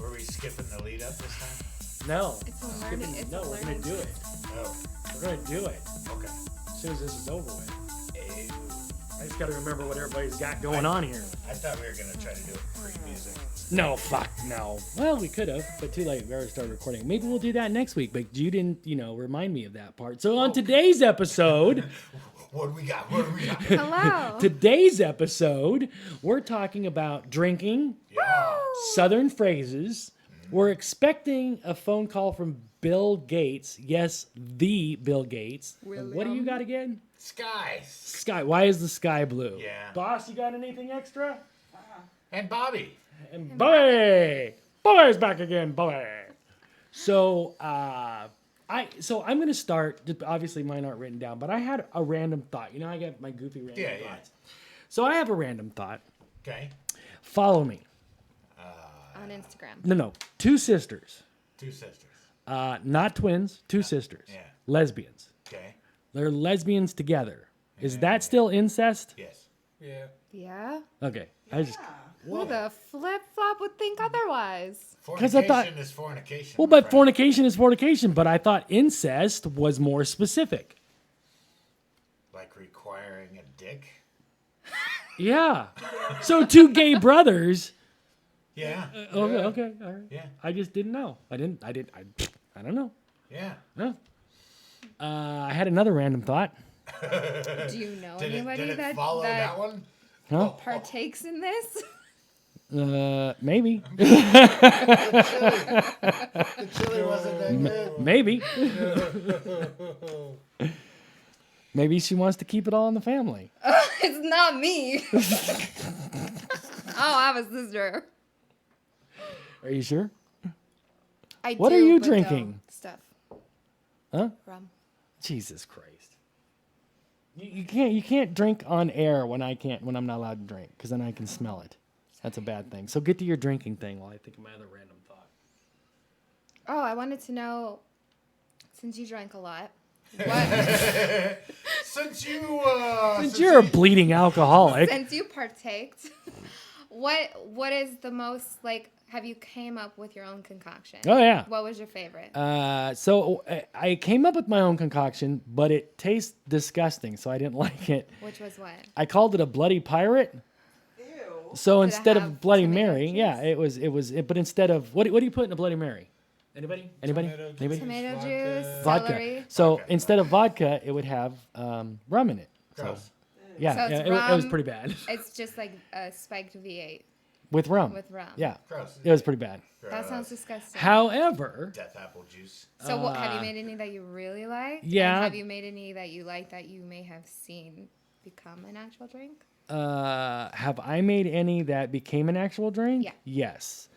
Were we skipping the lead up this time? No. It's a learning. It's no, a we're learning. going to do it. No. We're going to do it. Okay. As soon as this is over with. Ew. I just got to remember what everybody's got going on here. I thought we were going to try to do it pre-music. No, fuck, no. Well, we could have, but too late. We already started recording. Maybe we'll do that next week, but you didn't, remind me of that part. So on today's episode... What do we got? Hello. Today's episode, we're talking about drinking, Yeah. Southern phrases. We're expecting a phone call from Bill Gates. Yes, the Bill Gates. What do you got again? Sky. Sky. Why is the sky blue? Yeah. Boss, you got anything extra? And Bobby. And Bobby! Bobby's back again, Bobby! So, I'm going to start, obviously mine aren't written down, but I had a random thought. I get my goofy random thoughts. So I have a random thought. Okay. Follow me. On Instagram. No. Two sisters. Two sisters. Not twins, two sisters. Yeah. Lesbians. Okay. They're lesbians together. Is that still incest? Yes. Yeah. Yeah. Okay. Who the flip flop would think otherwise? 'Cause I thought- Fornication is fornication. Well, my but friend. fornication is fornication, but I thought incest was more specific. Like requiring a dick? Yeah. So two gay brothers. Yeah. Okay. All right. Yeah. I just didn't know. I don't know. Yeah. No. I had another random thought. Do you know Did anybody it that follow that one? Huh? partakes in this? Maybe. The chili wasn't that good. Maybe. Maybe she wants to keep it all in the family. It's not me. I have a sister. Are you sure? I What do, are you but drinking? Stuff. Huh? Rum. Jesus Christ. You can't drink on air when I'm not allowed to drink, because then I can smell it. That's a bad thing. So get to your drinking thing while I think of my other random thought. Oh, I wanted to know, since you drank a lot, what Since You're a bleeding alcoholic. since you partaked, what is the most have you came up with your own concoction? Oh yeah. What was your favorite? So I came up with my own concoction, but it tastes disgusting, so I didn't like it. Which was what? I called it a Bloody Pirate. Ew. So Did it instead have of Bloody tomato Mary, juice? yeah, it was. But instead of what do you put in a Bloody Mary? Anybody? Tomato juice. Tomato Vodka. juice, Vodka. celery. So Vodka. instead of vodka, it would have rum in it. So, Gross. yeah, So it's it was rum. pretty bad It's just like a spiked V8 with rum. with rum. Yeah, Gross. it was pretty bad. That sounds disgusting. However, Death apple juice. So what, have you made any that you really like? yeah. And have you made any that you like that you may have seen become an actual drink? have I made any that became an actual drink? Yeah. Yes.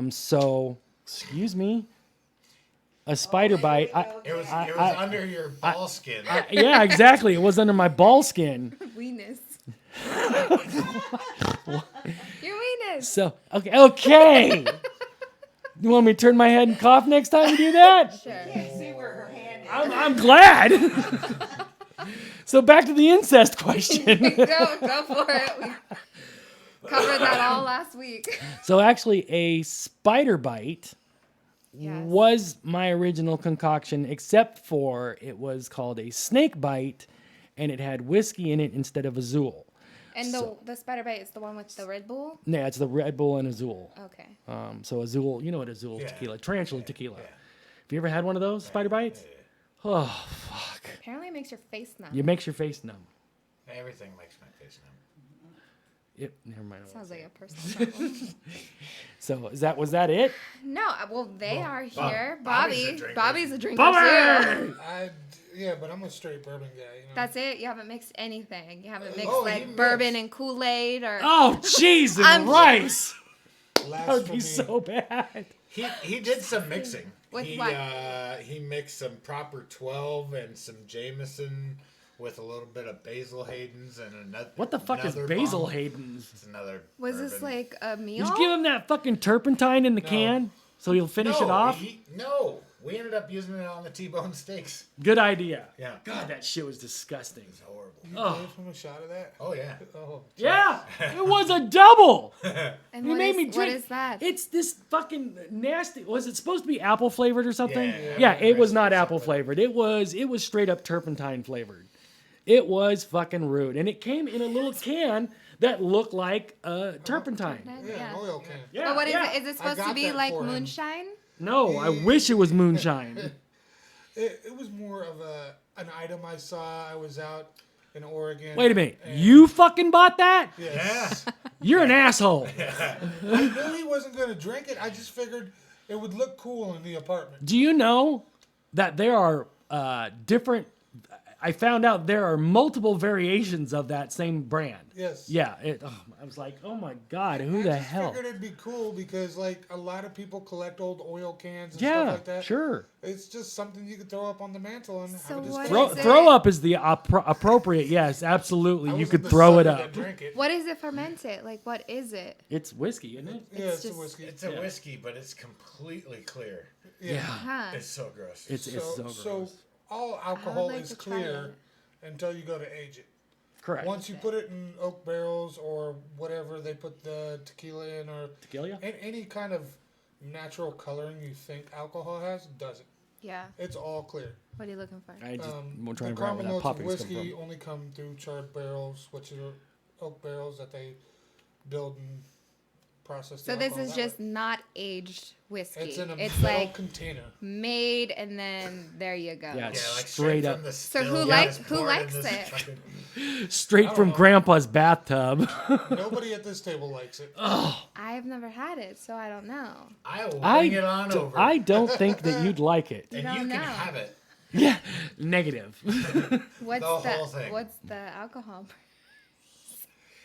So, excuse me. A spider bite. It was under your ball skin. Yeah, exactly. It was under my ball skin. Weenus. Your weenus. So, okay. You want me to turn my head and cough next time you do that? Sure. See where her hand is. I'm glad. So back to the incest question. Go for it. We covered that all last week. So actually, a spider bite Yes. was my original concoction, except for it was called a snake bite, and it had whiskey in it instead of Azul. And the spider bite is the one with the Red Bull? Yeah, it's the Red Bull and Azul. Okay. So Azul, you know what Azul Yeah. tequila, tarantula tequila. Have you ever had one of those spider bites? Oh, fuck. Apparently it makes your face numb. It makes your face numb. Everything makes my face numb. Yep, never mind. Sounds like a personal problem. So was that it? No, well, they are here. Bobby's a Bobby. drinker. Bobby's a drinker, too. Yeah, but I'm a straight bourbon guy. You know? That's it? You haven't mixed anything? You haven't mixed, Oh, he like, mixed. bourbon and Kool-Aid or... Oh, cheese and I'm- rice. Last That would for be me. so bad. He did some mixing. With he what? he mixed some proper 12 and some Jameson with a little bit of Basil Hayden's and another. What the fuck is another Basil bomb. Hayden's? It's another. Was this, bourbon. like, a meal? Just give him that fucking turpentine in the can so he'll finish it off. No. We ended up using it on the T-bone steaks. Good idea. Yeah. God, that shit was disgusting. It's horrible. You gave him a shot of that? Oh, yeah. Oh. Yeah, it was a double. And You what made is- me what drink. is that? It's this fucking nasty. Was it supposed to be apple flavored or something? Yeah, it was not or apple something. flavored. It was straight up turpentine flavored. It was fucking rude, and it came in a little can that looked like turpentine. Yeah, an oil can. Yeah, But what is yeah. it? Is it supposed to got be that like for him. moonshine? No, I wish it was moonshine. It was more of an item I saw. I was out in Oregon. Wait a minute, and- you fucking bought that? Yes. You're an asshole. I really wasn't going to drink it. I just figured it would look cool in the apartment. Do you know that there are different? I found out there are multiple variations of that same brand. Yes. Yeah, I was like, oh my god, who I the just hell? figured it'd be cool because like a lot of people collect old oil cans and Yeah, stuff like that. sure. It's just something you could throw up on the mantle and So have a what display. is it? Throw up is the appropriate. Yes, absolutely. I You wasn't could the throw it sucker up. that drank it. What is it fermented? Like, what is it? It's whiskey, isn't it? Yeah, It's it's a just- whiskey. It's a whiskey, but it's completely clear. Yeah. Huh. It's so gross. It's so gross. So all alcohol like is to try clear until you go to age it. Correct. Once you put it in oak barrels or whatever they put the tequila in or Tequila? any kind of natural coloring you think alcohol has, doesn't. Yeah. It's all clear. What are you looking for? I just The we're trying to figure out caramel where that notes of popping's come whiskey from. only come through charred barrels, which are oak barrels that they build and process. the So this alcohol is that just way. not aged whiskey. It's in a It's metal like container. made and then there you go. Yeah, Yeah, like straight straight up. from the So still, who just likes- who poured in likes this it? fucking- Straight from know. Grandpa's bathtub. Nobody at this table likes it. I've never had it, so I don't know. I will bring it on do, over. I don't think that you'd like it. and don't you can know. have it. Yeah, negative. What's The whole thing. What's the alcohol?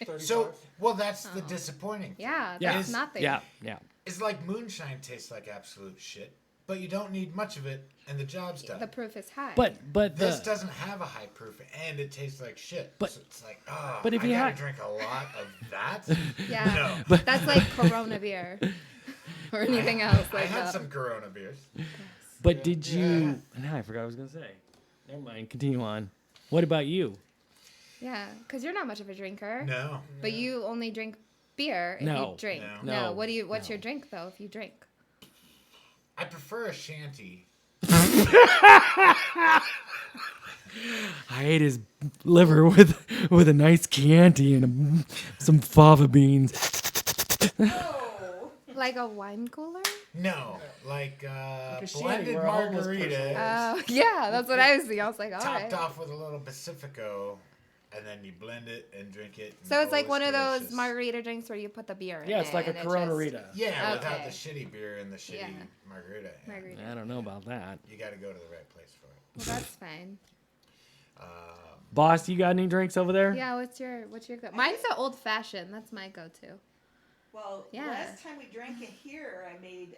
35. So, well, that's the disappointing. Yeah, Yeah. that's nothing. Yeah, yeah. It's like moonshine tastes like absolute shit, but you don't need much of it, and the job's done. The proof is high. But This the doesn't have a high proof, and it tastes like shit. But- So it's like, oh, but if I you gotta had- drink a lot of that. yeah, No. that's like Corona beer or anything else I like had that. some Corona beers. but did you? Now I forgot what I was gonna say. Never mind. Continue on. What about you? Yeah, because you're not much of a drinker, No. but you only drink beer if No. you drink. No. No. What do you? What's your drink though? If you drink, I prefer a shanty. I ate his liver with a nice Chianti and some fava beans. like a wine cooler. No, like a shanty blended where a homeless person margaritas, Oh, yeah, that's what I was thinking. I was like, all topped right. off with a little Pacifico, and then you blend it and drink it. and So it's oh, like one of those delicious. margarita drinks where you put the beer in Yeah, it's it like a and it Corona just- Rita. Yeah, without Okay. the shitty beer and the shitty Yeah. margarita. Yeah. Margarita. I don't know about that. You got to go to the right place for it. Well, that's fine. Boss, you got any drinks over there? Yeah, what's your go? Mine's the old fashioned. That's my go to. Well, Yeah. last time we drank it here, I made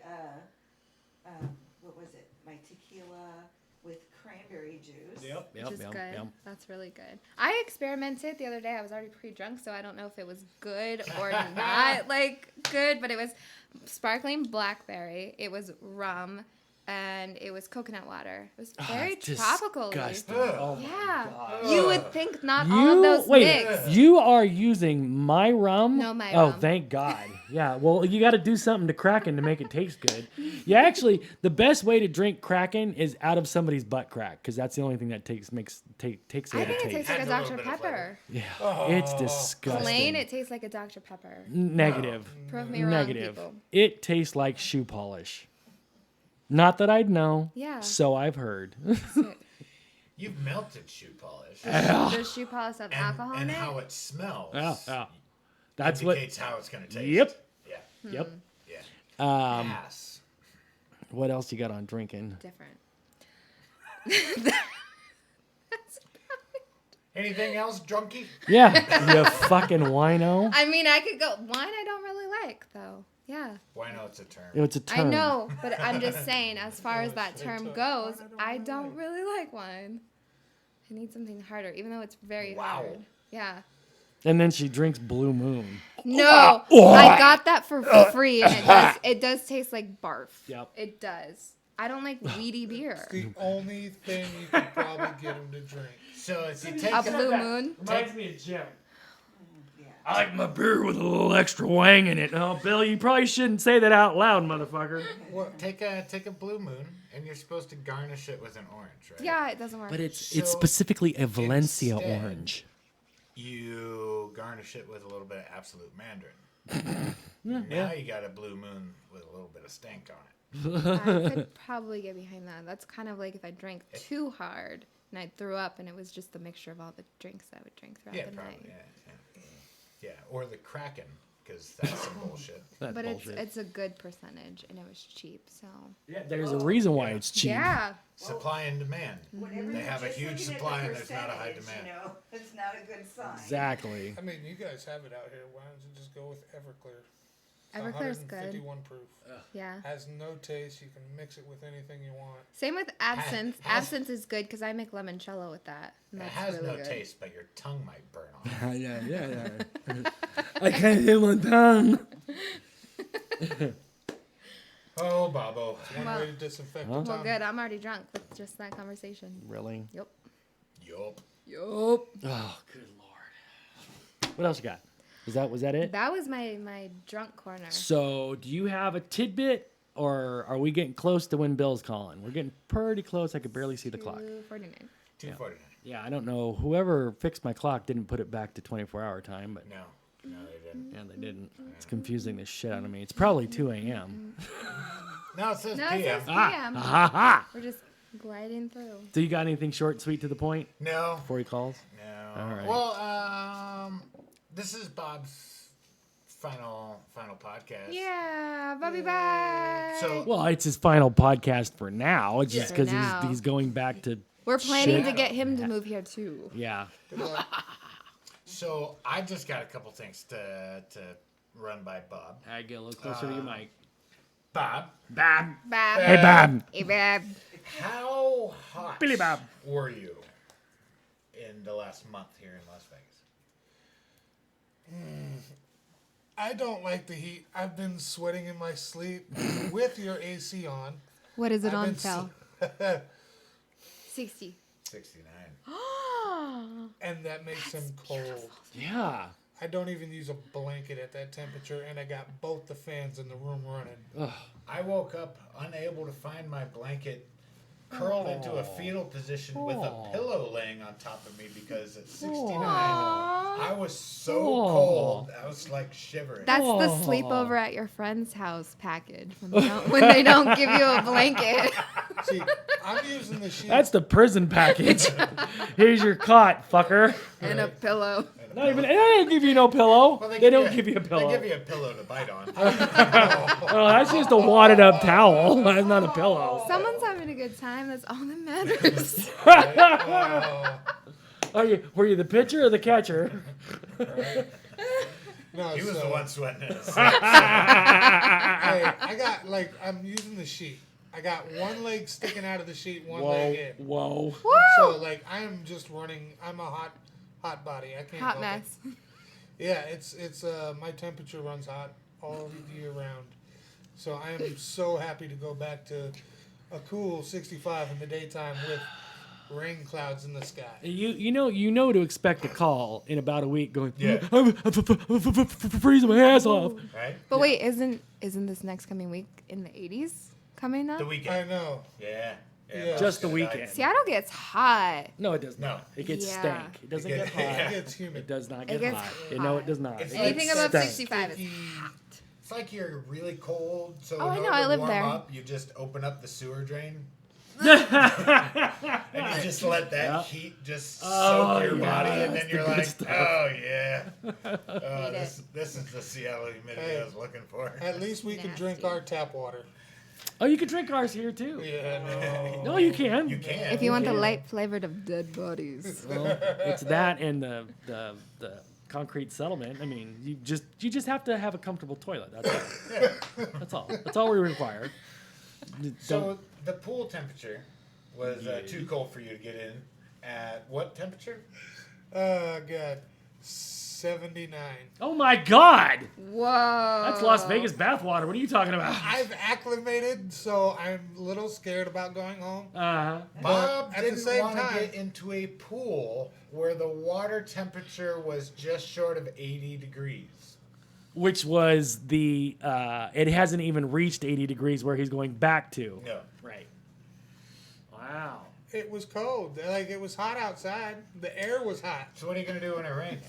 what was it? My tequila with cranberry juice. Yep, Which is good. That's really good. I experimented the other day. I was already pretty drunk, so I don't know if it was good or not like good, but it was sparkling blackberry. It was rum, and it was coconut water. It was very tropical. Disgusting. Ugh. Oh my Yeah. God. You would think not all of those wait, mix. you are using my rum? No, my Oh, rum. thank God. Yeah, well, you got to do something to Kraken to make it taste good. Yeah, actually, the best way to drink Kraken is out of somebody's butt crack, because that's the only thing that takes away I the think it taste. tastes like a Adds a little Dr. bit of Pepper. Yeah, Oh. it's disgusting. Plain, it tastes like a Dr. Pepper. Negative. Prove me wrong, Negative. people. It tastes like shoe polish. Not that I'd know. Yeah. So I've heard. You've melted shoe polish. Does shoe polish have alcohol and in it? how it smells. Yeah. That's what. indicates how it's going to taste. Yep. Yeah. Yep. Yeah. Ass. What else you got on drinking? Different. Anything else, drunkie? Yeah, you fucking wino. I mean, I could go wine. I don't really like though. Yeah, Why not? It's a term. It's a term. I know, but I'm just saying, as far as that term goes, I don't really like wine. I need something harder, even though it's very Wow. hard. Yeah. And then she drinks Blue Moon. No, I got that for free, and it does taste like barf. Yep. It does. I don't like weedy beer. The only thing you could probably get him to drink. So if you take A blue moon. Reminds me of Jim. Yeah. I like my beer with a little extra wang in it. Oh, Bill, you probably shouldn't say that out loud, motherfucker. What? take a Blue Moon, and you're supposed to garnish it with an orange, right? Yeah, it doesn't work. But it's So, specifically a Valencia instead- orange. You garnish it with a little bit of Absolute Mandarin. Now you got a Blue Moon with a little bit of stank on it. I could probably get behind that. That's kind of like if I drank too hard and I threw up and it was just a mixture of all the drinks I would drink throughout Yeah, the probably. night. Yeah, or the Kraken, because that's some bullshit. That's But bullshit. it's a good percentage and it was cheap, so Yeah, there's a reason why it's cheap. yeah. Supply and demand. Whenever They you're have a just huge looking at supply the and there's not a high percentage, demand. You know, it's not a good sign. Exactly. I mean, you guys have it out here. Why don't you just go with Everclear? It's Everclear's good. 151 proof. Yeah. Has no taste. You can mix it with anything you want. Same with absinthe. has- Absinthe is good because I make limoncello with that. And It that's has really no good. taste, but your tongue might burn off. yeah. I can't feel my tongue. Oh, Bobo. It's one Well- way to disinfect Huh? the Well, tongue. good. I'm already drunk with just that conversation. Really? Yep. Yup. Yup. Oh, good lord. What else you got? Was that it? That was my drunk corner. So, do you have a tidbit, or are we getting close to when Bill's calling? We're getting pretty close. I could barely see the clock. 2:49. 249. Yeah, I don't know. Whoever fixed my clock didn't put it back to 24-hour time, but No, they didn't. yeah, they didn't. It's confusing the shit out of me. It's probably 2 a.m. No, it says No, it PM. says PM. Ha ha! We're just gliding through. So you got anything short, sweet, to the point No. before he calls? No. All right. Well, this is Bob's final podcast. Yeah, Bobby bye. So Well, it's his final podcast for now. It's just For because now. he's going back to we're planning shit. to get him to move here too. Yeah. So I just got a couple things to run by Bob. I get a little closer to your mic. Bob, Bob. Bob. Hey, Bob. Hey, Bob. how hot Billy Bob. were you in the last month here in Las Vegas? I don't like the heat. I've been sweating in my sleep with your AC on. What is it I've on, been Phil? s- 60. 69. and that makes him cold. Yeah. I don't even use a blanket at that temperature, and I got both the fans in the room running. I woke up unable to find my blanket, curled into a fetal position with a pillow laying on top of me because at 69, I was so cold. I was like shivering. That's the sleepover at your friend's house package when they don't give you a blanket. See, I'm using the sheet. That's the prison package. Here's your cot, fucker. And a pillow. Not even. They don't give you no pillow. Well, they don't give you a pillow. They give you a pillow to bite on. Oh, that's just a wadded up towel. That's not a pillow. Someone's having a good time. That's all that matters. Were you the pitcher or the catcher? No, He was so, the one sweating it. Hey, I got I'm using the sheet. I got one leg sticking out of the sheet, one leg in. Whoa. So I am just running. I'm a hot body. I can't. Hot help it. mess. Yeah, it's my temperature runs hot all year round. So I am so happy to go back to a cool 65 in the daytime with rain clouds in the sky. You know to expect a call in about a week going, Yeah. I'm freezing my ass off. Right? But wait, isn't this next coming week in the 80s coming up? The I weekend. know. Yeah. Yeah. Just the Good weekend. night. Seattle gets hot. No, it does No. not. It gets Yeah. stank. It doesn't It get gets- hot. yeah. It gets humid. It does not It get gets hot. hot. No, it does not. It's Anything like above stank. 65 is Sticky. hot. It's like you're really cold, so Oh, in I know, order I to live warm there. up, you just open up the sewer drain. And you just let that Yeah. heat just Oh, soak your yeah, body, and that's then the you're good like, stuff. oh yeah, Hate this is the Seattle humidity Hey. I was looking for. At least we can drink Nasty. our tap water. Oh, you can drink ours here too. Yeah, no. No, you can. You can. If you want the light flavored of dead bodies. Well, it's that and the concrete settlement. I mean, you just have to have a comfortable toilet. That's all. That's all. That's all we require. So the pool temperature was too cold for you to get in. At what temperature? Oh, God. 79. Oh my God! Whoa. That's Las Vegas bathwater. What are you talking about? I've acclimated, so I'm a little scared about going home. Uh-huh. Bob at the didn't same want to time- get into a pool where the water temperature was just short of 80 degrees. Which was the, it hasn't even reached 80 degrees where he's going back to. No. Right. Wow. It was cold. Like, it was hot outside. The air was hot. So what are you going to do when it rains?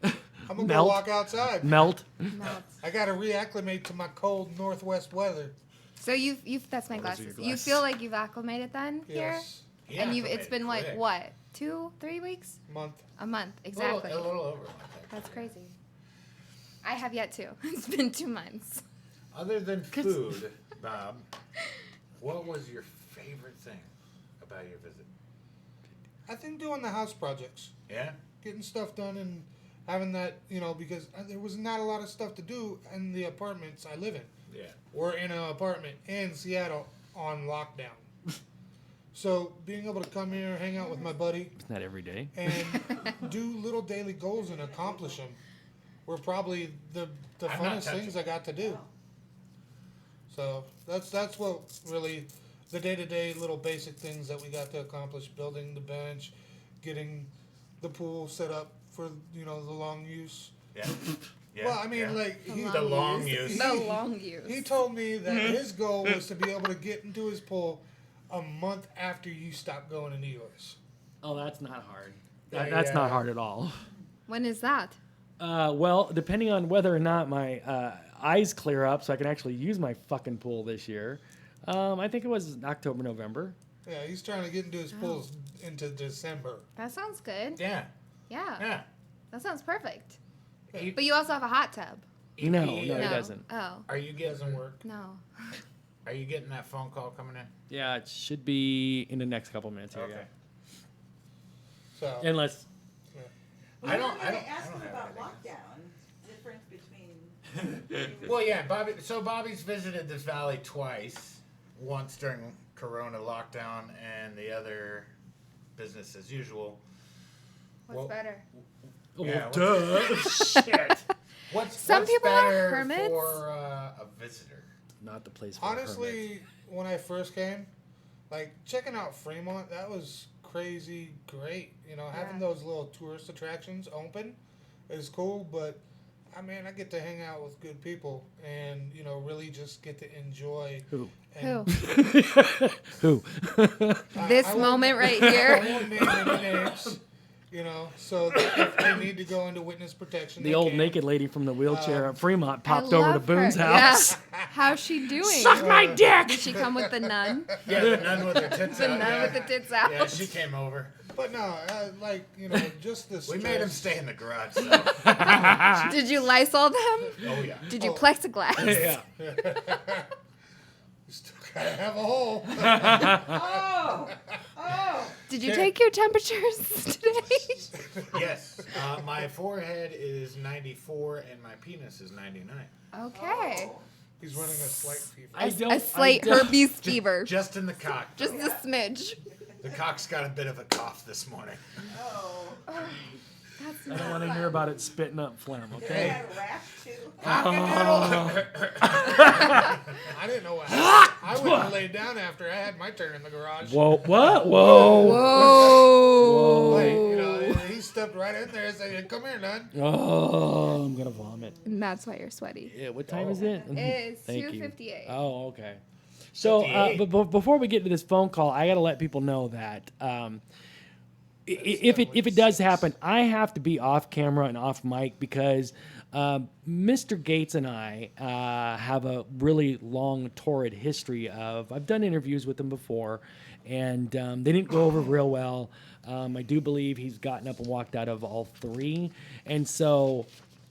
I'm going to go Melt. walk outside. Melt. Melts. I got to reacclimate to my cold northwest weather. So you've that's my Those are glasses. your You glasses. feel like you've acclimated then Yes. He here? And it's acclimated been like quick. what? 2-3 weeks? Month. A month. A Exactly. little over. like that. That's crazy. I have yet to. It's been 2 months. Other than food, Bob, what was your favorite thing about your visit? I think doing the house projects. Yeah? Getting stuff done and having that, because there was not a lot of stuff to do in the apartments I live in. Yeah. We're in an apartment in Seattle on lockdown. So being able to come here, hang out with my buddy, It's not every day. and do little daily goals and accomplish them were probably the I'm not funnest things touching I got to do. So that's what really the day-to-day little basic things that we got to accomplish: building the bench, getting the pool set up for the long use. Yeah. Yeah. Well, I mean, yeah. like the long use. The long use. he told me that his goal was to be able to get into his pool a month after you stop going into yours. Oh, that's not hard. They, That's not hard at all. When is that? Well, depending on whether or not my eyes clear up so I can actually use my fucking pool this year, I think it was October, November. Yeah, he's trying to get into his pools into December. That sounds good. Yeah. Yeah. Yeah. That sounds perfect. You- But you also have a hot tub. No, he no, he doesn't. Oh. Are you getting Doesn't work. No. Are you getting that phone call coming in? Yeah, it should be in the next couple minutes here. Okay. So Yeah. Unless, I don't I have ask you about anything. lockdown. Difference between. Well, yeah, Bobby's visited this valley twice. Once during Corona lockdown, and the other business as usual. What's Well, better? Yeah, duh. Shit. What's Some people are better hermits. for a visitor? Not the place for a hermit. honestly, when I first came, like checking out Fremont, that was crazy great. Having Yeah. those little tourist attractions open is cool, but I get to hang out with good people and really just get to enjoy. Who? And Who? This I won't- moment right I here. won't name any names. So that if they need to go into witness protection, The they old can. naked lady from the wheelchair at Fremont I popped over to love Boone's her. house. Yeah. How's she doing? Suck my dick! Did she come with the nun? Yeah, the nun with her tits The out. nun with the tits out. Yeah, she came over. But no, just the We stress. made him stay in the garage. Though. Did you Lysol them? Oh yeah. Did you Oh. plexiglass? Yeah. You still gotta have a hole. Oh, Did you take your temperatures today? Yes. My forehead is 94 and my penis is 99. Okay. He's running a slight fever. I don't. A slight I don't- herpes fever. Just in the cock. Just a smidge. The cock's got a bit of a cough this morning. oh. That's I don't want to hear about it spitting up phlegm, Did I okay? have a rash too? I didn't know what happened. I went and laid down after I had my turn in the garage. Whoa, what? Whoa. Whoa. Like, he stepped right in there and said, "Come here, nun." Oh, I'm going to vomit. And that's why you're sweaty. Yeah, what time is it? It's Thank you. 2:58. Oh, okay. So, 58. but before we get to this phone call, I got to let people know that if it does happen, I have to be off camera and off mic because Mr. Gates and I have a really long, torrid history of. I've done interviews with him before, and they didn't go over real well. I do believe he's gotten up and walked out of all three, and so.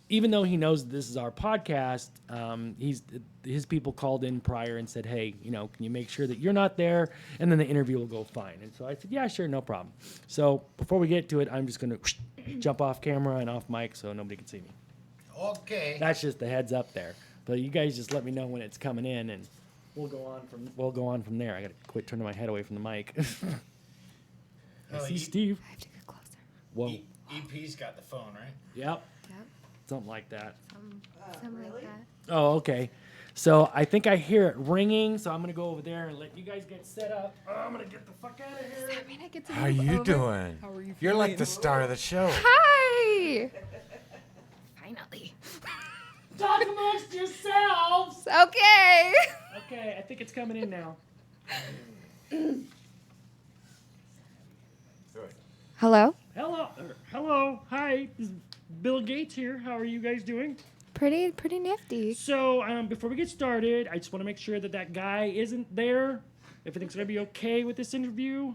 Even though he knows this is our podcast, his people called in prior and said, "Hey, can you make sure that you're not there?" And then the interview will go fine. And so I said, "Yeah, sure, no problem." So before we get to it, I'm just going to jump off camera and off mic so nobody can see me. Okay. That's just the heads up there. But you guys just let me know when it's coming in, and we'll go on from there. I got to quit turning my head away from the mic. I Oh, see E- Steve. I have to get closer. Whoa. EP's got the phone, right? Yep. something like that. Something like Really? that. Oh, okay. So I think I hear it ringing, so I'm gonna go over there and let you guys get set up. Oh, I'm gonna get the fuck out of here. I mean, I get to How move you over. doing? How are you You're like feeling? the star of the show. Hi. Finally. Talk amongst yourselves. Okay. Okay, I think it's coming in now. Hello. Hello, hi. This is Bill Gates here. How are you guys doing? Pretty nifty. So, before we get started, I just want to make sure that that guy isn't there. Everything's gonna be okay with this interview.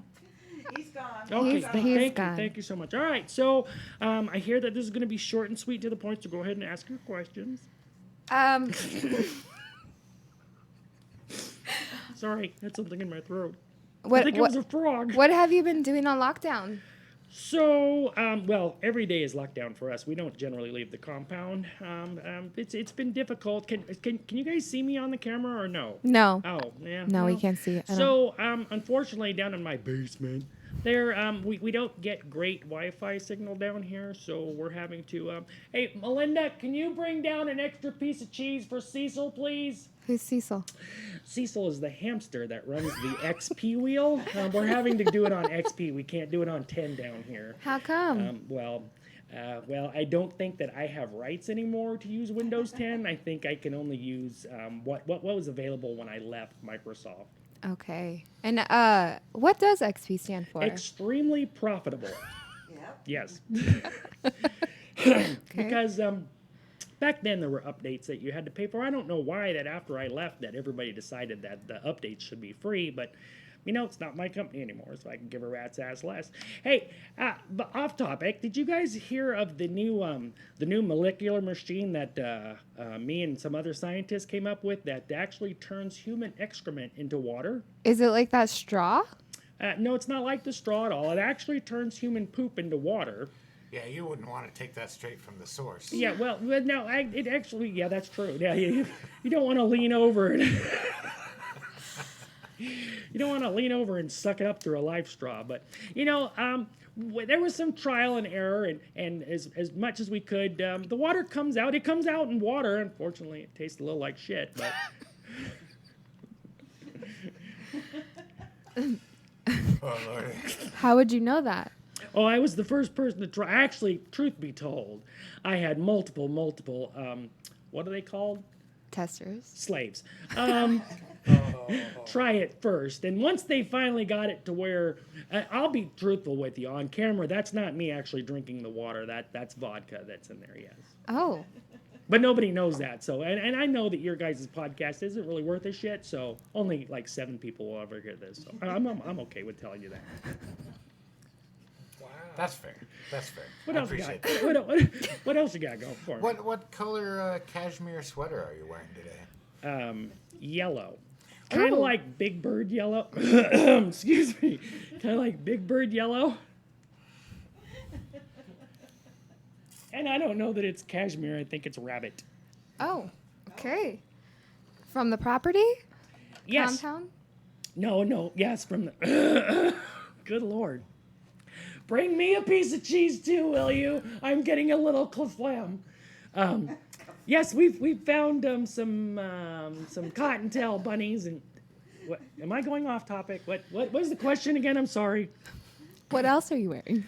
He's gone. Okay, He's thank you, gone. thank you so much. All right, so I hear that this is gonna be short and sweet to the point. So go ahead and ask your questions. Sorry, I had something in my throat. I What think it was a frog. what have you been doing on lockdown? So, well, every day is lockdown for us. We don't generally leave the compound. It's been difficult. Can you guys see me on the camera or no? No. Oh, yeah. No, we well, can't see it. I don't- So, unfortunately, down in my basement, there, we don't get great Wi-Fi signal down here, so we're having to, hey, Melinda, can you bring down an extra piece of cheese for Cecil, please? Who's Cecil? Cecil is the hamster that runs the XP wheel. We're having to do it on XP. We can't do it on 10 down here. How come? Well, I don't think that I have rights anymore to use Windows 10. I think I can only use what was available when I left Microsoft. Okay. And what does XP stand for? Extremely profitable. Yep. Yes. Okay. Because back then there were updates that you had to pay for. I don't know why that after I left that everybody decided that the updates should be free, but it's not my company anymore, so I can give a rat's ass less. Hey, but off topic, did you guys hear of the new molecular machine that me and some other scientists came up with that actually turns human excrement into water? Is it like that straw? No, it's not like the straw at all. It actually turns human poop into water. Yeah, you wouldn't want to take that straight from the source. Yeah, well, no, it actually, yeah, that's true. Yeah, you don't want to lean over and you don't want to lean over and suck it up through a life straw. But there was some trial and error, and as much as we could, the water comes out. It comes out in water. Unfortunately, it tastes a little like shit. But Oh, Lord. How would you know that? oh, I was the first person to try. Actually, truth be told, I had multiple. What are they called? Testers. Slaves. Try it first, and once they finally got it to where I'll be truthful with you on camera, that's not me actually drinking the water. That's vodka that's in there. Yes, Oh. but nobody knows that. So, and I know that your guys' podcast isn't really worth a shit. So only like 7 people will ever hear this. So I'm okay with telling you that. Wow. That's fair. That's fair. What I else you appreciate got? that. What else you got going for me? What color cashmere sweater are you wearing today? Yellow. Kind of Ooh. like Big Bird yellow. Excuse me. Kind of like Big Bird yellow. And I don't know that it's cashmere. I think it's rabbit. Oh. Okay. From the property? Yes. Compound? No. Yes, from the. Good Lord. Bring me a piece of cheese too, will you? I'm getting a little clam. Yes, we've found some cottontail bunnies and. What, am I going off topic? What was the question again? I'm sorry. What else are you wearing?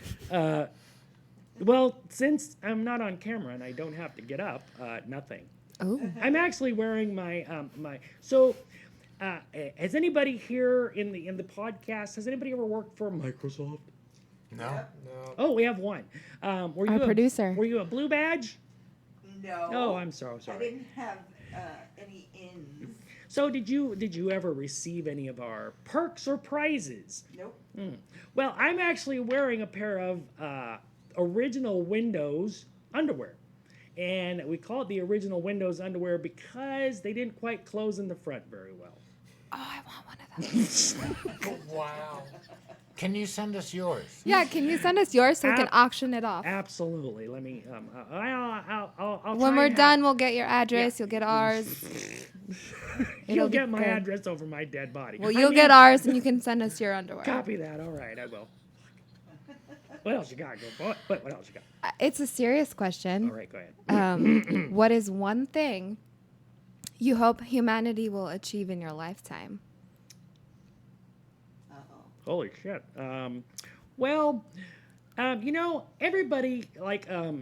Well, since I'm not on camera and I don't have to get up, nothing. Oh. I'm actually wearing my my. So, has anybody here in the podcast? Has anybody ever worked for Microsoft? No. No. Oh, we have one. Were you Our producer. Were you a blue badge? No. Oh, I'm so I sorry. didn't have any ins. So did you ever receive any of our perks or prizes? Nope. Well, I'm actually wearing a pair of original Windows underwear. And we call it the original Windows underwear because they didn't quite close in the front very well. Oh, I want one of those. Wow. Can you send us yours? Yeah, can you send us yours so we can auction it off? Absolutely. Let me. I'll When try we're and done, we'll get your address. You'll get ours. You'll It'll be get my good. address over my dead body. Well, I you'll mean, get ours, and you can send us your underwear. Copy that. All right, I will. What else you got? What else you got? It's a serious question. All right, go ahead. What is one thing you hope humanity will achieve in your lifetime? Uh-oh. Holy shit. Well, everybody,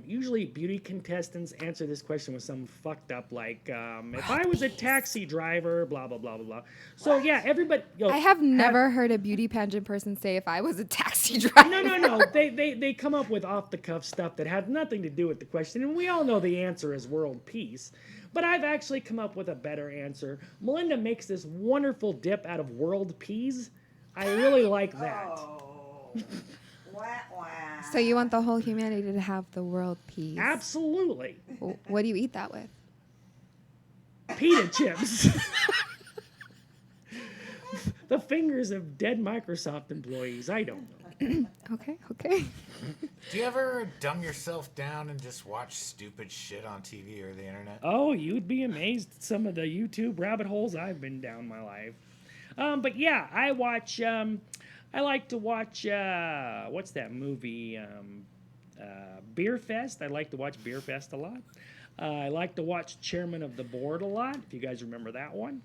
usually beauty contestants answer this question with some fucked up, if I was a taxi driver, blah, blah, blah, blah, blah. So, yeah, everybody. I have never heard a beauty pageant person say if I was a taxi driver. No. They come up with off-the-cuff stuff that had nothing to do with the question, and we all know the answer is world peace. But I've actually come up with a better answer. Melinda makes this wonderful dip out of world peas. I really like that. Oh. Wah, wah. So you want the whole humanity to have the world peace? Absolutely. What do you eat that with? Pita chips. The fingers of dead Microsoft employees. I don't know. Okay. Do you ever dumb yourself down and just watch stupid shit on TV or the internet? Oh, you'd be amazed at some of the YouTube rabbit holes I've been down my life. But yeah, I like to watch, what's that movie? Beer Fest. I like to watch Beer Fest a lot. I like to watch Chairman of the Board a lot, if you guys remember that one.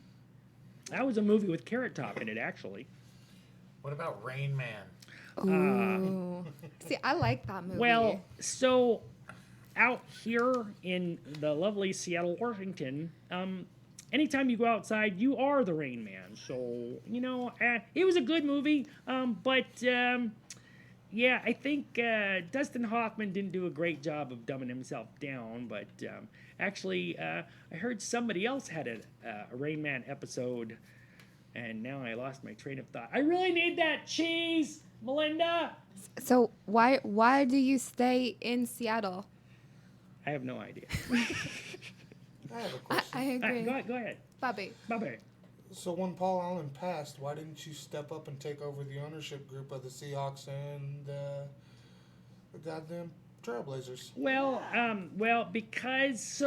That was a movie with Carrot Top in it, actually. What about Rain Man? Ooh. See, I like that movie. Well, so out here in the lovely Seattle, Washington, anytime you go outside, you are the Rain Man. So, it was a good movie, but I think Dustin Hoffman didn't do a great job of dumbing himself down, but actually, I heard somebody else had a Rain Man episode, and now I lost my train of thought. I really need that cheese, Melinda! So why do you stay in Seattle? I have no idea. I have a question. I agree. Go ahead. Bobby. Bobby. So when Paul Allen passed, why didn't you step up and take over the ownership group of the Seahawks and the goddamn Trailblazers? Well, because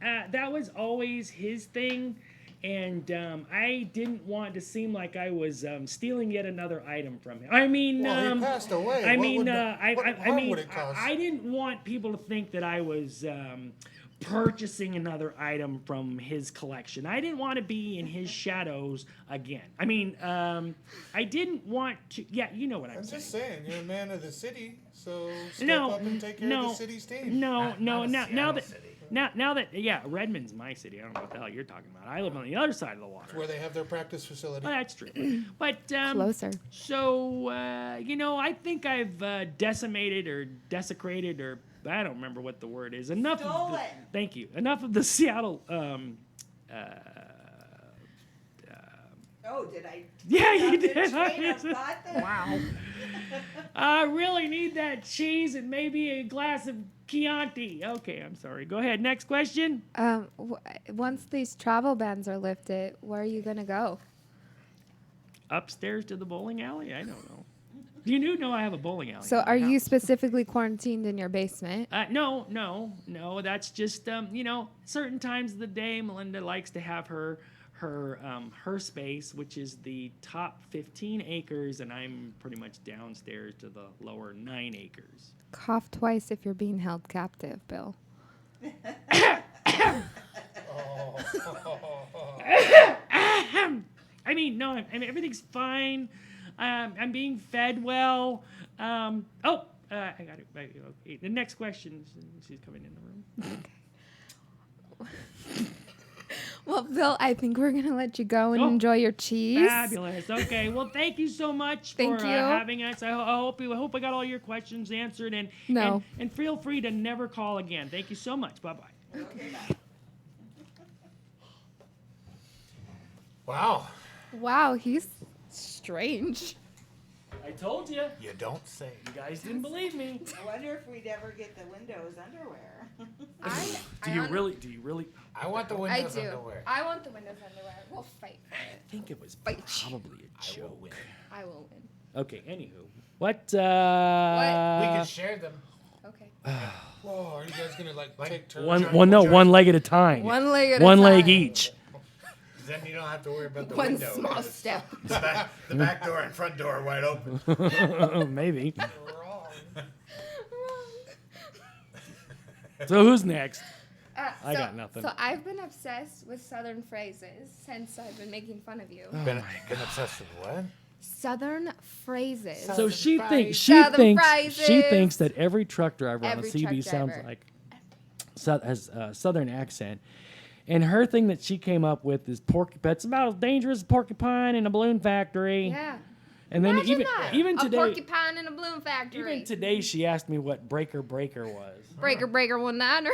that was always his thing, and I didn't want to seem like I was stealing yet another item from him. I mean, Well, he passed away. What harm would it cause? I didn't want people to think that I was purchasing another item from his collection. I didn't want to be in his shadows again. I mean, I didn't want to. Yeah, you know what I'm saying. just saying, you're a man of the city, so step No, up and take care of the city's team. No. Not Now Seattle that Redmond's my city. I don't know what the hell you're talking about. I live on the other side of the water. Where they have their practice facility. Well, that's true. But Closer. So I think I've decimated or desecrated or I don't remember what the word is. Enough. Stolen. Thank you. Enough of the Seattle. Oh, did I? Yeah, you Got the did. train of thought there? Wow. I really need that cheese and maybe a glass of Chianti. Okay, I'm sorry. Go ahead. Next question. Once these travel bans are lifted, where are you gonna go? Upstairs to the bowling alley? I don't know. You know I have a bowling alley. So are you specifically quarantined in your basement? No. That's just certain times of the day Melinda likes to have her space, which is the top 15 acres, and I'm pretty much downstairs to the lower 9 acres. Cough twice if you're being held captive, Bill. I mean, everything's fine. I'm being fed well. I got it. Okay. The next question. She's coming in the room. Well, Bill, I think we're going to let you go and enjoy your cheese. Fabulous. Okay. Well, thank you so much for Thank you. having us. I hope I got all your questions answered. And feel free to never call again. Thank you so much. Bye-bye. Okay, bye. Wow. Wow, he's strange. I told you. You don't say. You guys didn't believe me. I wonder if we'd ever get the Windows underwear. Do you really? I want the I Windows do. underwear. I want the Windows underwear. We'll fight for it. I think it was Fight. probably a I will joke. win. I will win. Okay, anywho. What? We can share them. Okay. Whoa, are you guys gonna like take turns? One leg at a time. One leg at One a leg time. each. Then you don't have to worry about the One window. small because step. The back door and front door are wide open. Maybe. Wrong. So who's next? I so- got nothing. So I've been obsessed with Southern phrases since I've been making fun of you. Been obsessed with what? Southern phrases. So she thinks Southern she phrases. thinks that every truck driver on a Every CB truck sounds driver. like has a Southern accent. And her thing that she came up with is it's about as dangerous as porcupine in a balloon factory. Yeah. And then Imagine that. even a today, porcupine in a balloon factory. even today, she asked me what breaker was. Breaker 1-9er.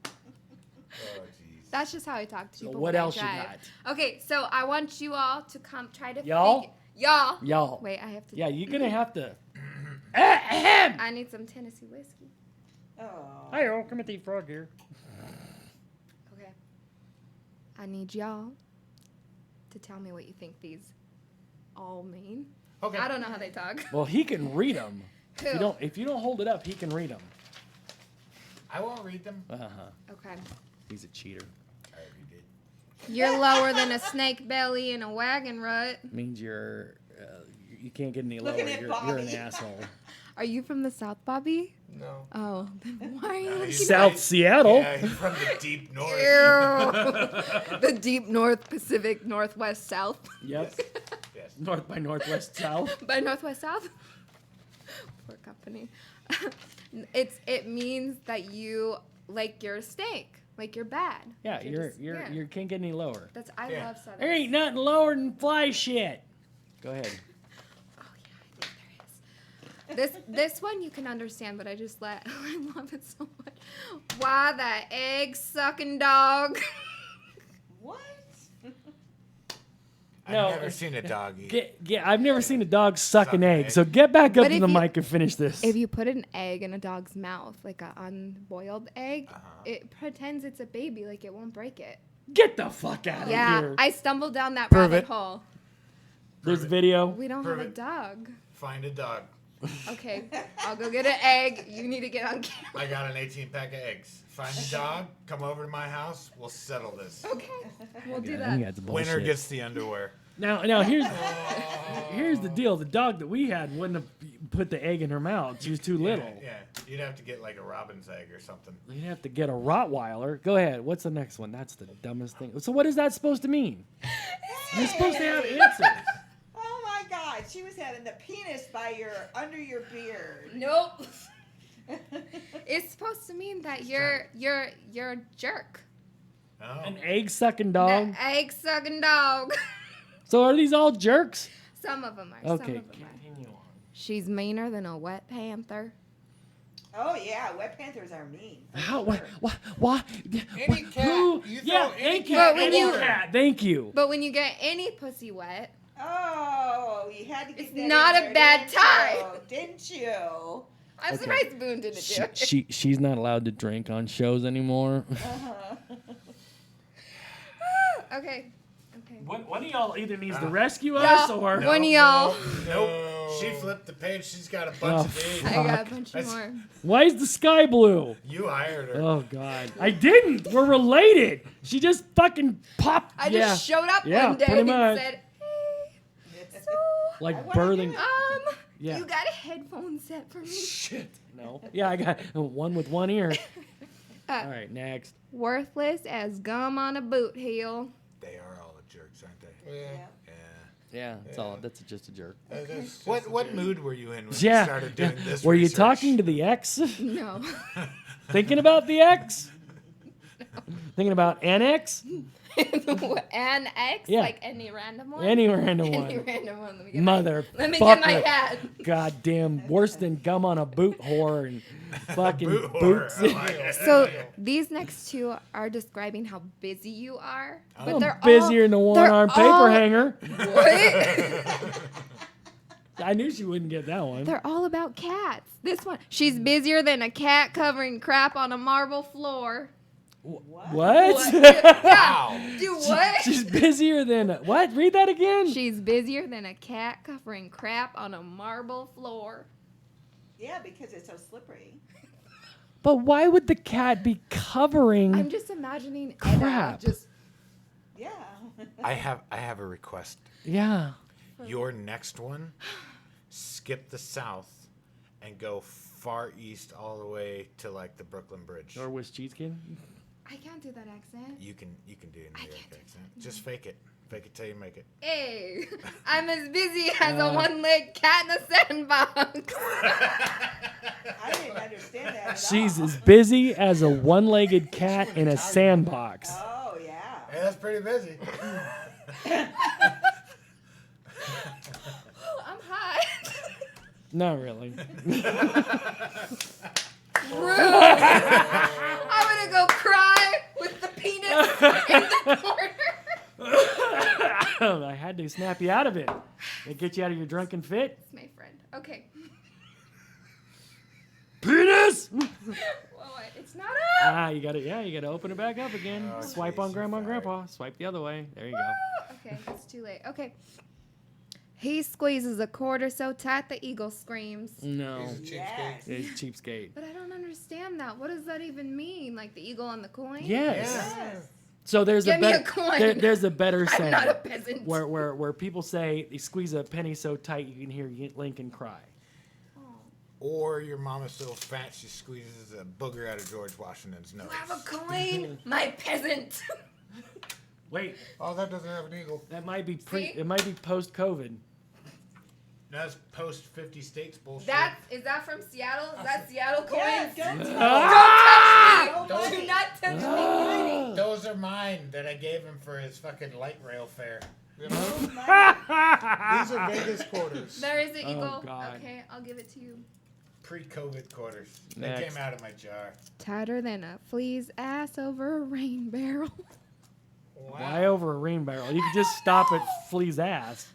Oh, jeez. That's just how I talk to So people. what when I else you drive. got? Okay, so I want you all to come try to Y'all? y'all. Y'all. Wait, I have to. Yeah, you're gonna have to. Ahem. I need some Tennessee whiskey. Oh. Hi, come at the frog here. Okay. I need y'all to tell me what you think these all mean. Okay. I don't know how they talk. Well, he can read them. Who? If you don't hold it up, he can read them. I won't read them. Okay. He's a cheater. I already did. You're lower than a snake belly in a wagon rut. Means you're you can't get any lower. Looking at You're Bobby. an asshole. Are you from the South, Bobby? No. Oh, then why are you looking South Seattle. Yeah, he's from the deep north. the deep north, Pacific, northwest, south. Yep. Yes. North by northwest south. By northwest, south? Poor company. It means that you, like you're a snake. Like you're bad. Yeah, Like you're you can't get any lower. I Yeah. love Southern. There ain't nothing lower than fly shit. Go ahead. Oh yeah, I think there is. This one you can understand, but I love it so much. Why the egg sucking dog? What? I've No, never seen a dog eat. I've never seen a dog suck an egg. egg. So get back up But to if the you- mic and finish this. If you put an egg in a dog's mouth, like an unboiled egg, it pretends it's a baby, like it won't break it. Get the fuck out of Yeah, here. I stumbled down that Prove rabbit it. hole. There's video. We don't Prove have a it. dog. Find a dog. Okay, I'll go get an egg. You need to get on camera. I got an 18-pack of eggs. Find a dog. Come over to my house. We'll settle this. Okay, we'll do I think that. that's bullshit. Winner gets the underwear. Now here's the deal. The dog that we had wouldn't have put the egg in her mouth. She was too little. Yeah, you'd have to get like a robin's egg or something. You'd have to get a Rottweiler. Go ahead. What's the next one? That's the dumbest thing. So what is that supposed to mean? You're supposed to have answers. Oh my God! She was having the penis under your beard. Nope. It's supposed to mean that you're a jerk. Oh. An egg sucking dog. The egg sucking dog. So are these all jerks? Some of them are. Okay, Some of them are. continue on. She's meaner than a wet panther. Oh yeah, wet panthers are mean. for How? sure. Why? Any cat. Who? You Yeah, throw any any cat cat. But when Any you- cat. Thank you. But when you get any pussy wet, Oh, you had to get It's that in not a there, bad didn't time. you? Didn't you? I'm Okay. surprised Boone didn't do it. She's not allowed to drink on shows anymore. Okay. One of y'all either needs to rescue No. us or No. One of y'all. Nope. She flipped the page. She's got a bunch of these. I got a Fuck. bunch That's- more. why is the sky blue? You hired her. Oh God, I didn't. We're related. She just fucking popped. I yeah. just showed up Yeah, one day pretty and much. said, "Hey, so like I wanna birthing. do it. Yeah. you got a headphone set for me?" Shit. No. Yeah, I got one with one ear. Uh, All right, next. Worthless as gum on a boot heel. They are all jerks, aren't they? Yeah. Yeah. Yeah. Yeah, that's all. That's just a jerk. That's just What a- mood were you in when Yeah. you started doing this? Were you research? talking to the ex? No. Thinking about the ex? Thinking about an ex? An X? Yeah. Like any random one? Any random Any one. random one. Let me get Mother. Let me get my fucker. hat. Goddamn, worse than gum on a boot whore and fucking Boot whore. boots. I like it. So these next two are describing how busy you are, but I'm they're busier than a one-arm paper all- hanger. What? I knew she wouldn't get that one. They're all about cats. This one, she's busier than a cat covering crap on a marble floor. What? Yeah. Do what? She's busier than what? Read that again. She's busier than a cat covering crap on a marble floor. Yeah, because it's so slippery. But why would the cat be covering? I'm just imagining Crap. Edda just Yeah. I have a request. Yeah. Your next one, skip the South and go far east all the way to like the Brooklyn Bridge. Norwich cheesecake. I can't do that accent. You can do a New York accent. Just fake it. Fake it till you make it. Hey, I'm as busy as a one-legged cat in a sandbox. I didn't understand that at She's all. as busy as a one-legged cat in a sandbox. Oh, yeah. Hey, that's pretty busy. Oh, I'm hot. Not really. Rude. I'm gonna go cry with the penis in the corner. I had to snap you out of it and get you out of your drunken fit. It's my friend. Okay. Penis! Well, it's not up. You got it. Yeah, you got to open it back up again. Oh, Swipe geez, on Grandma and sorry. Grandpa. Swipe the other way. There you go. Okay, it's too late. Okay. He squeezes a quarter so tight the eagle screams. No, He's a cheapskate. Yes. it's cheapskate. But I don't understand that. What does that even mean? Like the eagle on the coin? Yes. Yes. So there's Give a me better. a coin. There's a better I'm saying not a peasant. where people say they squeeze a penny so tight you can hear Lincoln cry. Or your mama's so fat she squeezes a booger out of George Washington's nose. You have a coin, my peasant. Wait, Oh, that doesn't have an eagle. that might be See? it might be post COVID. That's post 50 states bullshit. Is that from Seattle? Is that Seattle coin? Yes, don't touch Ah! no Do money. not touch me. Those are mine that I gave him for his fucking light rail fare. You know? No money. These are Vegas quarters. There is an eagle. God. Okay, I'll give it to you. Pre-COVID quarters. Next. They came out of my jar. Tighter than a flea's ass over a rain barrel. Why over a rain barrel? You could just stop at Flea's ass.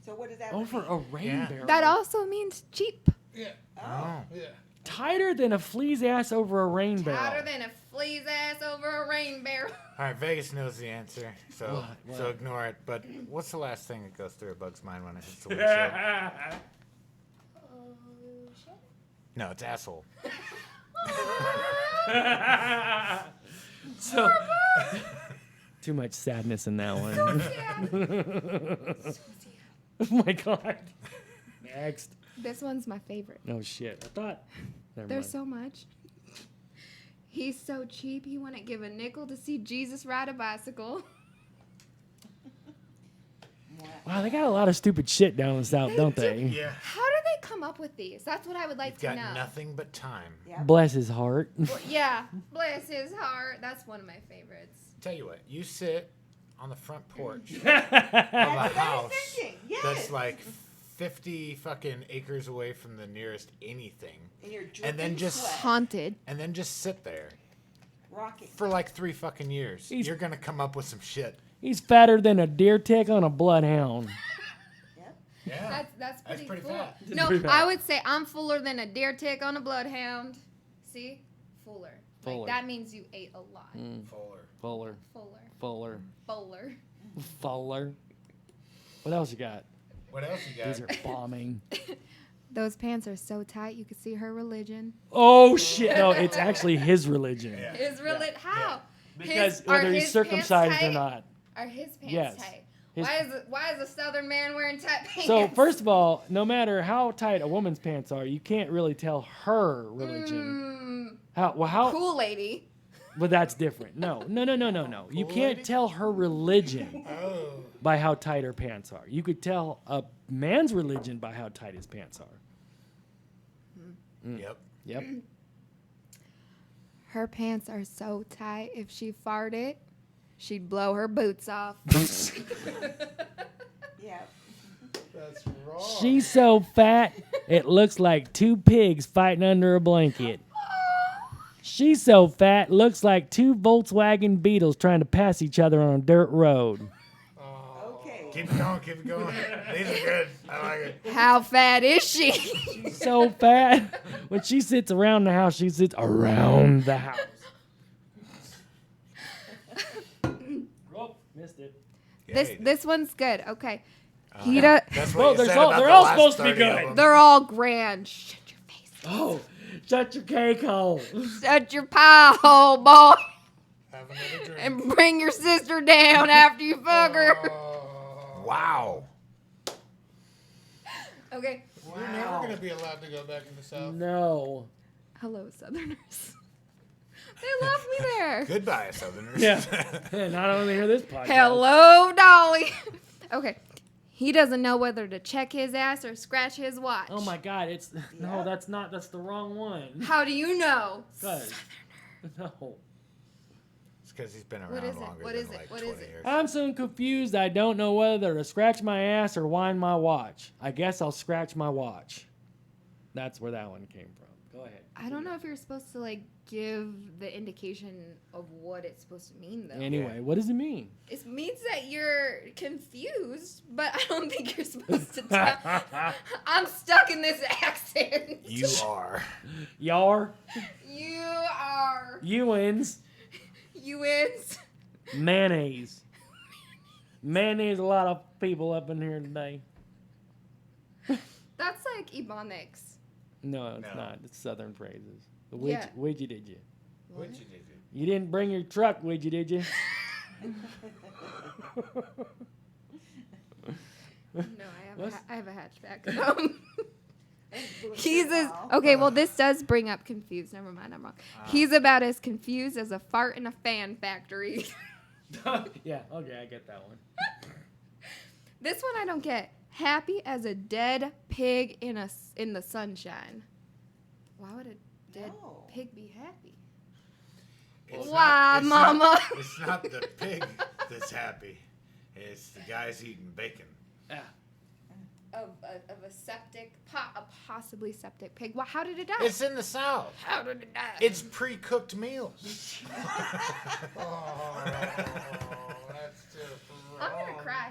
So what does that Over mean? a rain Yeah. barrel. That also means cheap. Yeah. Oh. Yeah. Tighter than a Flea's ass over a rain barrel. Tighter than a flea's ass over a rain barrel. All right, Vegas knows the answer, so What? so ignore it. But what's the last thing that goes through a bug's mind when it hits the windshield? Oh, shit. No, it's asshole. So too much sadness in that one. Oh my god. Next. This one's my favorite. No shit. I thought. Never There's mind. so much. He's so cheap, he wouldn't give a nickel to see Jesus ride a bicycle. Wow, they got a lot of stupid shit down in the south, don't they? Yeah. How do they come up with these? That's what I would like You've to got know. nothing but time. Yeah. Bless his heart. Well, yeah, bless his heart. That's one of my favorites. Tell you what, you sit on the front porch of That's a what I was house thinking. Yes. that's like 50 fucking acres away from the nearest anything, And you're and then dripping just- sweat, Haunted. and then just sit there rocking. for like 3 fucking years. He's- You're gonna come up with some shit. He's fatter than a deer tick on a bloodhound. Yep. Yeah. That's pretty, pretty cool. fat. No, pretty fat. I would say I'm fuller than a deer tick on a bloodhound. See? Fuller. Fuller. Like, that means you ate a lot. Fuller. Fuller. Fuller. Fuller. Fuller. Fuller. What else you got? What else you got? These are bombing. Those pants are so tight you could see her religion. Oh shit! No, it's actually his religion. Yeah. His religion? How? Because Are whether he's his circumcised pants or tight? not. Are his pants Yes. tight? His- Why is a southern man wearing tight pants? So first of all, no matter how tight a woman's pants are, you can't really tell her religion. How? Cool lady. But that's different. No. You Cool can't lady? tell her religion Oh. by how tight her pants are. You could tell a man's religion by how tight his pants are. Yep. Yep. Her pants are so tight, if she farted, she'd blow her boots off. Yep. That's wrong. She's so fat, it looks like 2 pigs fighting under a blanket. She's so fat, looks like 2 Volkswagen Beetles trying to pass each other on a dirt road. Okay. Keep it going. Keep it going. These are good. I like it. How fat is she? So fat, when she sits around the house, she sits around the house. Oh, missed it. This one's good. Okay. Yeah. That's what Well, you there's said all- about they're the all last supposed to be 30 of good. them. They're all grand. Shut your face. Oh, shut your cake hole. Shut your pie hole, boy. Have another drink. And bring your sister down after you fuck her. Oh. Wow. Okay. You're never going to be allowed to go back in the South. No. Hello, Southerners. They love me there. Goodbye, Southerners. Yeah. Not only hear this podcast. Hello, Dolly. Okay. He doesn't know whether to check his ass or scratch his watch. Oh my God! No, that's not. That's the wrong one. How do you know? Cause, no. It's because he's been What around is it? longer What than is it? like What 20 is it? years. I'm so confused. I don't know whether to scratch my ass or wind my watch. I guess I'll scratch my watch. That's where that one came from. Go ahead. I don't know if you're supposed to like give the indication of what it's supposed to mean though. Anyway, what does it mean? It means that you're confused, but I don't think you're supposed to tell. I'm stuck in this accent. You are. Yar. You are. You wins. You wins. Mayonnaise. Mayonnaise. A lot of people up in here today. That's like Ebonics. No, it's No. not. It's Southern phrases. Yeah. Would you, did you? What'd you do? You didn't bring your truck, would you, did you? No, What's- I have a hatchback. He's as okay. Well, this does bring up confused. Never mind, I'm wrong. He's about as confused as a fart in a fan factory. Yeah, okay, I get that one. This one I don't get. Happy as a dead pig in the sunshine. Why would a dead No. pig be happy? It's Why, not- it's Mama? not- it's not the pig that's happy. It's the guys eating bacon. Yeah. Of a septic, a possibly septic pig. Well, how did it die? It's in the South. How did it die? It's pre-cooked meals. Oh, that's just I'm wrong. gonna cry.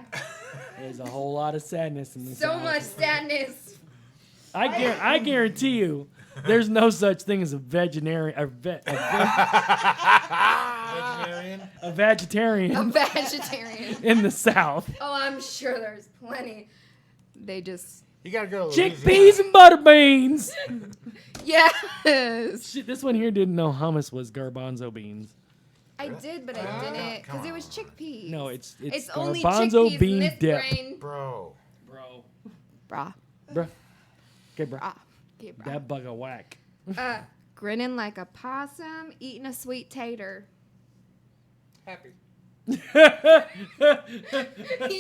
There's a whole lot of sadness in this. So house. much sadness. I guarantee you, there's no such thing as a vegetarian. Vegetarian? A vegetarian A vegetarian. in the South. Oh, I'm sure there's plenty. They just You gotta go to Chickpeas and butter beans. yes. Shit, this one here didn't know hummus was garbanzo beans. I did, but I didn't because it was chickpeas. No, it's It's only garbanzo chickpeas bean in this dip. brain. Bro. Bro. Brah. Bruh. Okay, bro. Brah. Okay, brah. That bug a whack. Grinning like a possum, eating a sweet tater. Happy. He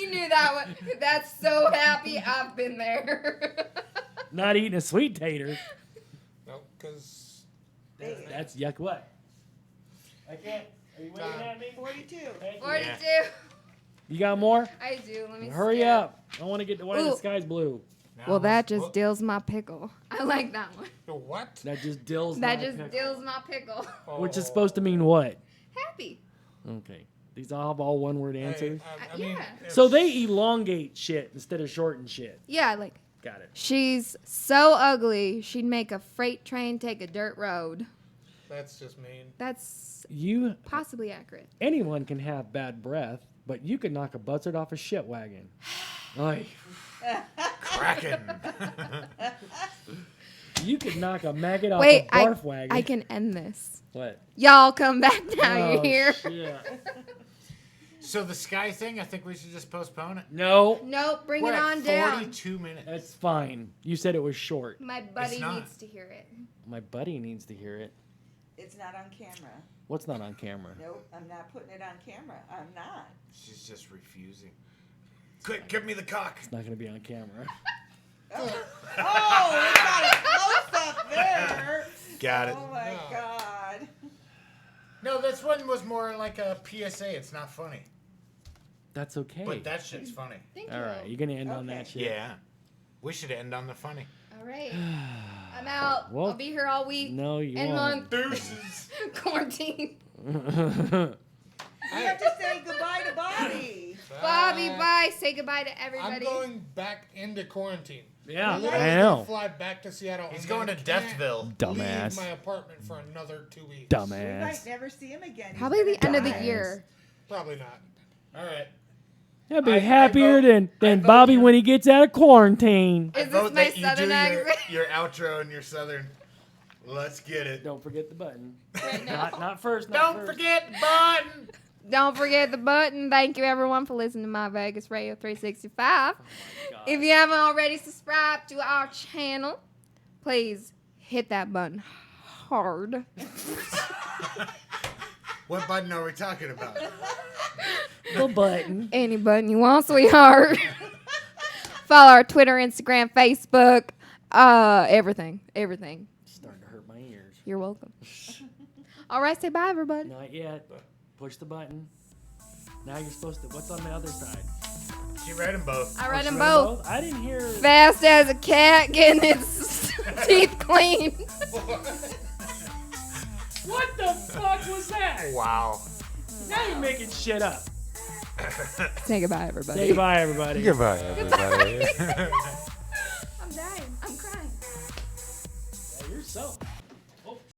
knew that one. That's so happy. I've been there. Not eating a sweet tater. No, because That's yuck. What? I can't. Are you waving at me? 42. 42. You got more? I do. Let me Hurry skip. up. I want to get to why the Ooh. sky's blue. Well, that just dills my pickle. I like that one. the what? That just dills That my just pickle. dills my pickle. Which is supposed to mean what? Happy. Okay. These all have all one word answers. I mean, Yeah. if- So they elongate shit instead of shorten shit. Yeah, like Got it. she's so ugly she'd make a freight train take a dirt road. That's just mean. That's You possibly accurate. anyone can have bad breath, but you could knock a buzzard off a shit wagon. Like Kraken. you could knock a maggot off Wait, a barf wagon. I can end this. What? Y'all come back now. Oh, You're here. shit. So the sky thing, I think we should just postpone it. No, Nope, bring We're it on at down. 42 minutes. that's fine. You said it was short. My buddy not. needs to hear it. My buddy needs to hear it. It's not on camera. What's not on camera? Nope, I'm not putting it on camera. I'm not. She's just refusing. Quick, give me the cock. It's not going to be on camera. Oh, we got a close up there. Got it. Oh my No. God. No, this one was more like a PSA. It's not funny. That's okay. But that shit's funny. Thank All you. right, you're going to end on that shit. Yeah. We should end on the funny. All right. I'm out. Well, I'll be here all week No, you and won't. month. Deuces. Quarantine. You have to say goodbye to Bobby. Bobby, bye. Say goodbye to I'm everybody. going back into quarantine. Yeah, I'm literally I gonna know. Fly back to Seattle. He's and going to then can't Deathville. Dumbass. Leave my apartment for another 2 weeks. We Dumbass. might never see him again. He's Probably the gonna end of the die. year. Probably not. All right. He'll be I happier vote- than vote Bobby you- when he gets out of quarantine. Is I vote this my that you southern do accent? your outro and your southern. Let's get it. Don't forget the button. Right now. Not first. Not Don't first. forget the button. Don't forget the button. Thank you, everyone, for listening to My Vegas Radio 365. Oh my God. If you haven't already subscribed to our channel, please hit that button hard. What button are we talking about? The button. Any button you want, sweetheart. Follow our Twitter, Instagram, Facebook, everything. Starting to hurt my ears. You're welcome. All right, say bye, everybody. Not yet. Push the button. Now you're supposed to. What's on the other side? She read them both. I read them Should both. I didn't hear. Fast as a cat getting its teeth cleaned. What the fuck was that? Wow. Now you're making shit up. Say goodbye, everybody. Say goodbye, everybody. Goodbye, everybody. I'm dying. I'm crying. Yeah, you're so.